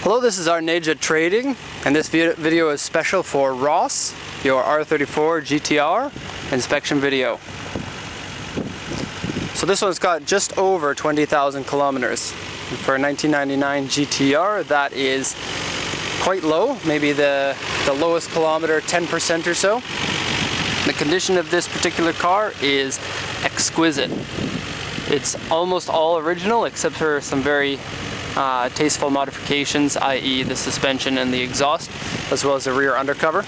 Hello, this is Arneja Trading, and this video is special for Ross, your R34 GTR inspection video. So this one's got just over 20,000 kilometers. For a 1999 GTR, that is quite low, maybe the lowest kilometer, 10% or so. The condition of this particular car is exquisite. It's almost all original except for some very tasteful modifications, i.e. the suspension and the exhaust, as well as the rear undercover.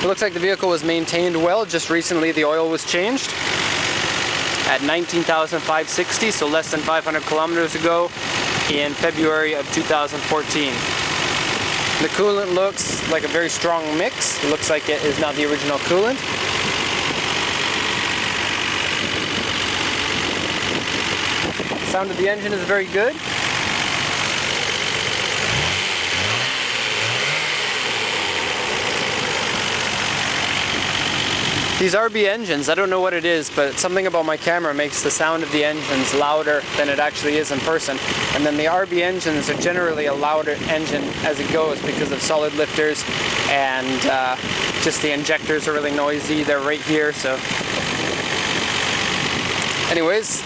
It looks like the vehicle was maintained well. Just recently the oil was changed at 19,560, so less than 500 kilometers ago in February of 2014. The coolant looks like a very strong mix. It looks like it is not the original coolant. Sound of the engine is very good. These RB engines, I don't know what it is, but something about my camera makes the sound of the engines louder than it actually is in person. And then the RB engines are generally a louder engine as it goes because of solid lifters, and just the injectors are really noisy. They're right here, so. Anyways,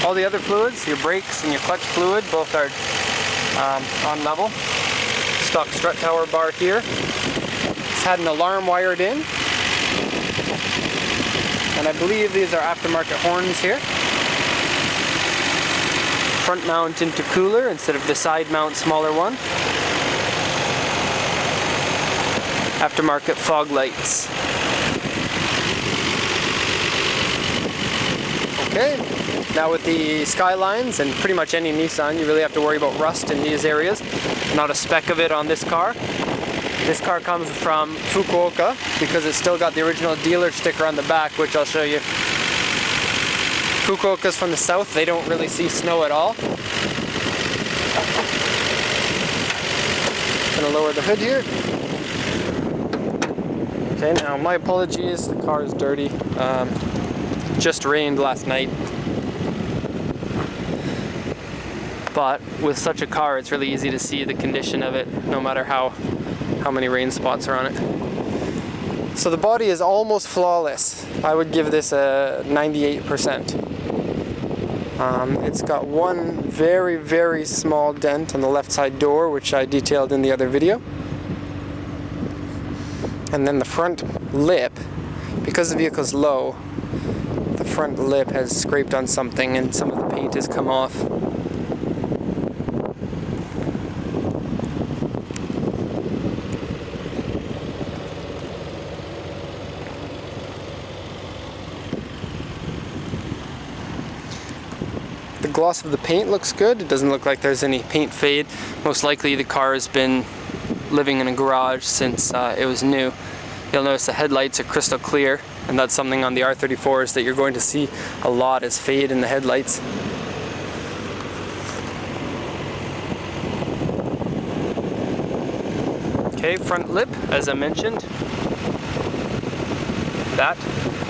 all the other fluids, your brakes and your clutch fluid, both are on level. Stock strut tower bar here. It's had an alarm wired in. And I believe these are aftermarket horns here. Front mount intercooler instead of the side mount smaller one. Aftermarket fog lights. Okay, now with the Skylines and pretty much any Nissan, you really have to worry about rust in these areas. Not a speck of it on this car. This car comes from Fukuoka because it's still got the original dealer sticker on the back, which I'll show you. Fukuoka's from the south, they don't really see snow at all. Gonna lower the hood here. Okay, now my apologies, the car is dirty. Just rained last night. But with such a car, it's really easy to see the condition of it, no matter how many rain spots are on it. So the body is almost flawless. I would give this a 98%. It's got one very, very small dent on the left side door, which I detailed in the other video. And then the front lip, because the vehicle's low, the front lip has scraped on something and some of the paint has come off. The gloss of the paint looks good. It doesn't look like there's any paint fade. Most likely the car has been living in a garage since it was new. You'll notice the headlights are crystal clear, and that's something on the R34s that you're going to see a lot, is fade in the headlights. Okay, front lip, as I mentioned. That.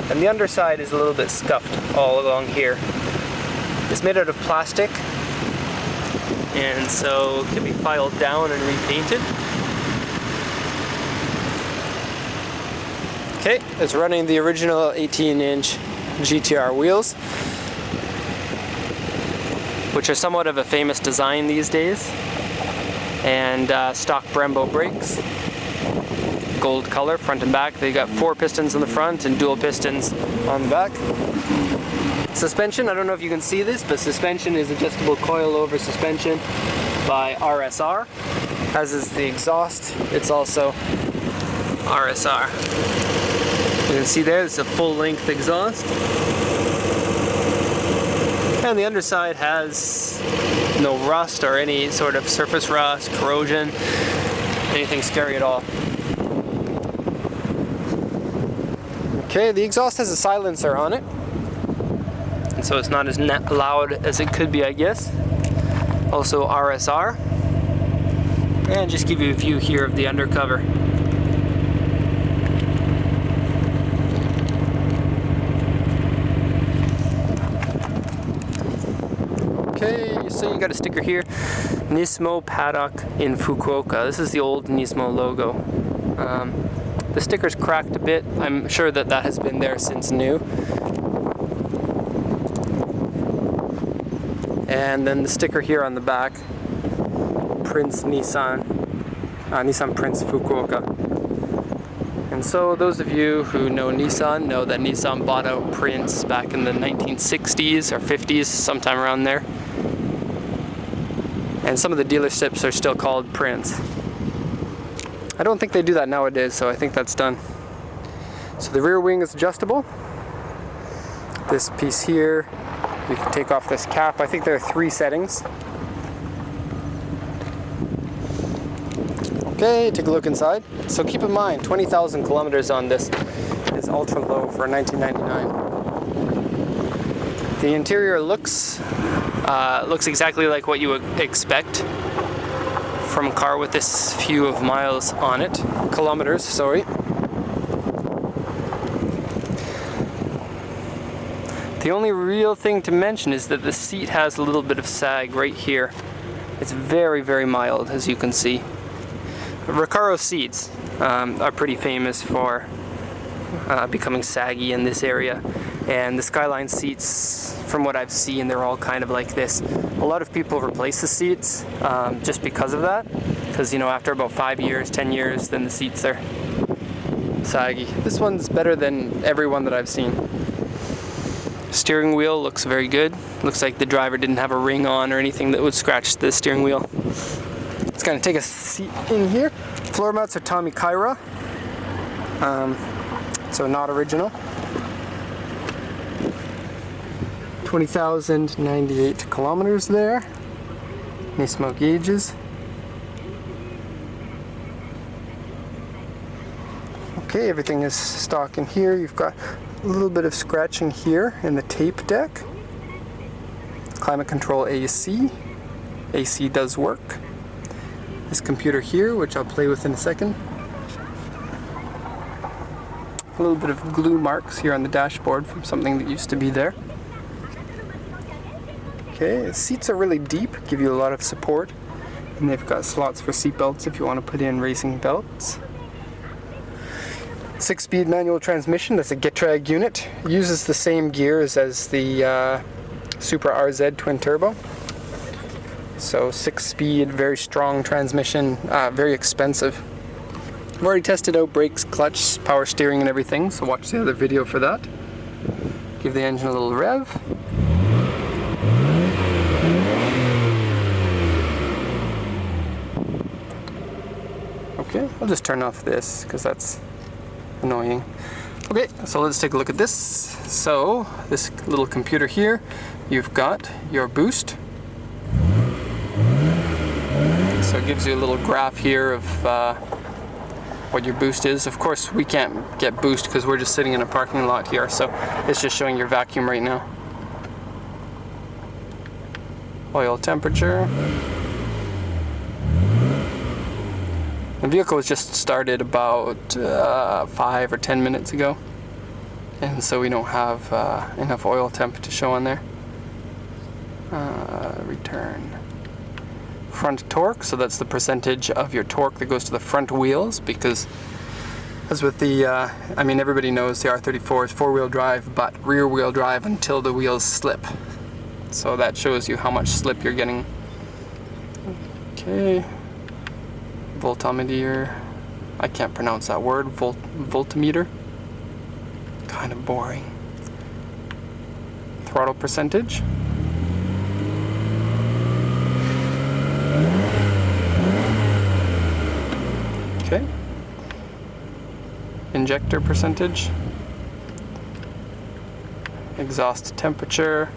And the underside is a little bit scuffed all along here. It's made out of plastic, and so it can be filed down and repainted. Okay, it's running the original 18-inch GTR wheels, which are somewhat of a famous design these days, and stock Brembo brakes, gold color, front and back. They got 4 pistons in the front and dual pistons on the back. Suspension, I don't know if you can see this, but suspension is adjustable coil-over suspension by RSR, as is the exhaust. It's also RSR. You can see there, it's a full-length exhaust. And the underside has no rust or any sort of surface rust, corrosion, anything scary at all. Okay, the exhaust has a silencer on it, and so it's not as loud as it could be, I guess. Also RSR. And just give you a view here of the undercover. Okay, so you got a sticker here, Nismo paddock in Fukuoka. This is the old Nismo logo. The sticker's cracked a bit. I'm sure that that has been there since new. And then the sticker here on the back, Prince Nissan, Nissan Prince Fukuoka. And so those of you who know Nissan know that Nissan bought out Prince back in the 1960s or 50s, sometime around there. And some of the dealerships are still called Prince. I don't think they do that nowadays, so I think that's done. So the rear wing is adjustable. This piece here, you can take off this cap. I think there are 3 settings. Okay, take a look inside. So keep in mind, 20,000 kilometers on this is ultra low for 1999. The interior looks exactly like what you would expect from a car with this few of miles on it. Kilometers, sorry. The only real thing to mention is that the seat has a little bit of sag right here. It's very, very mild, as you can see. Recaro seats are pretty famous for becoming saggy in this area, and the Skyline seats, from what I've seen, they're all kind of like this. A lot of people replace the seats just because of that, because you know, after about 5 years, 10 years, then the seats are saggy. This one's better than every one that I've seen. Steering wheel looks very good. Looks like the driver didn't have a ring on or anything that would scratch the steering wheel. Let's kind of take a seat in here. Floor mats are Tommy Kaira, so not original. 20,098 kilometers there. Nismo gauges. Okay, everything is stock in here. You've got a little bit of scratching here in the tape deck. Climate control AC. AC does work. This computer here, which I'll play with in a second. A little bit of glue marks here on the dashboard from something that used to be there. Okay, the seats are really deep, give you a lot of support, and they've got slots for seat belts if you want to put in racing belts. 6-speed manual transmission, that's a Getrag unit. It uses the same gears as the Supra RZ twin turbo. So 6-speed, very strong transmission, very expensive. I've already tested out brakes, clutch, power steering and everything, so watch the other video for that. Give the engine a little rev. Okay, I'll just turn off this because that's annoying. Okay, so let's take a look at this. So this little computer here, you've got your boost. So it gives you a little graph here of what your boost is. Of course, we can't get boost because we're just sitting in a parking lot here, so it's just showing your vacuum right now. Oil temperature. The vehicle was just started about 5 or 10 minutes ago, and so we don't have enough oil temp to show on there. Return. Front torque, so that's the percentage of your torque that goes to the front wheels, because as with the, I mean, everybody knows the R34 is 4-wheel drive, but rear-wheel drive until the wheels slip. So that shows you how much slip you're getting. Okay. Voltometer. I can't pronounce that word. Voltmeter. Kind of boring. Throttle percentage. Okay. Injector percentage. Exhaust temperature.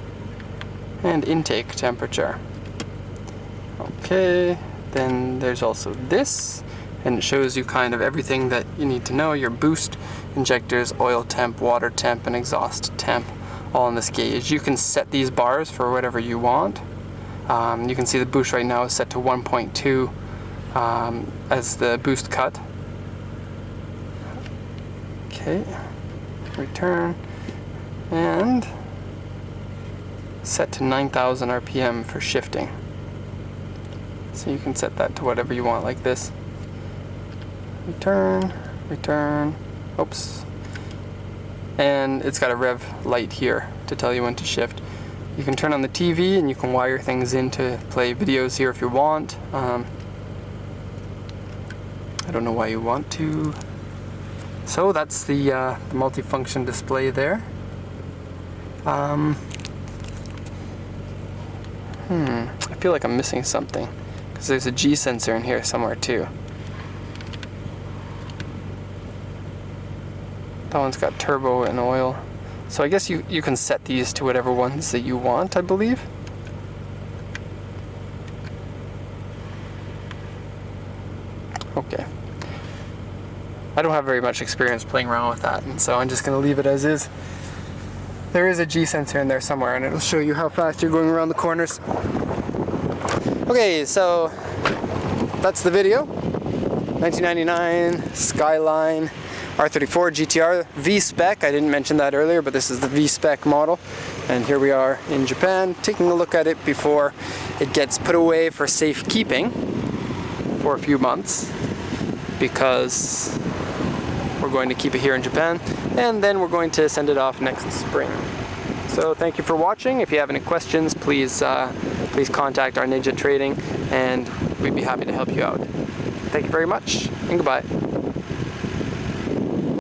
And intake temperature. Okay. Then there's also this, and it shows you kind of everything that you need to know: your boost, injectors, oil temp, water temp, and exhaust temp, all on this gauge. You can set these bars for whatever you want. You can see the boost right now is set to 1.2 as the boost cut. Okay, return, and set to 9,000 RPM for shifting. So you can set that to whatever you want, like this. Return, return, oops. And it's got a rev light here to tell you when to shift. You can turn on the TV and you can wire things in to play videos here if you want. I don't know why you want to. So that's the multifunction display there. I feel like I'm missing something because there's a G sensor in here somewhere too. That one's got turbo and oil. So I guess you can set these to whatever ones that you want, I believe. Okay. I don't have very much experience playing around with that, and so I'm just going to leave it as is. There is a G sensor in there somewhere, and it'll show you how fast you're going around the corners. Okay, so that's the video. 1999 Skyline R34 GTR Vspec. I didn't mention that earlier, but this is the Vspec model. And here we are in Japan, taking a look at it before it gets put away for safekeeping for a few months, because we're going to keep it here in Japan, and then we're going to send it off next spring. So thank you for watching. If you have any questions, please contact Arneja Trading, and we'd be happy to help you out. Thank you very much, and goodbye.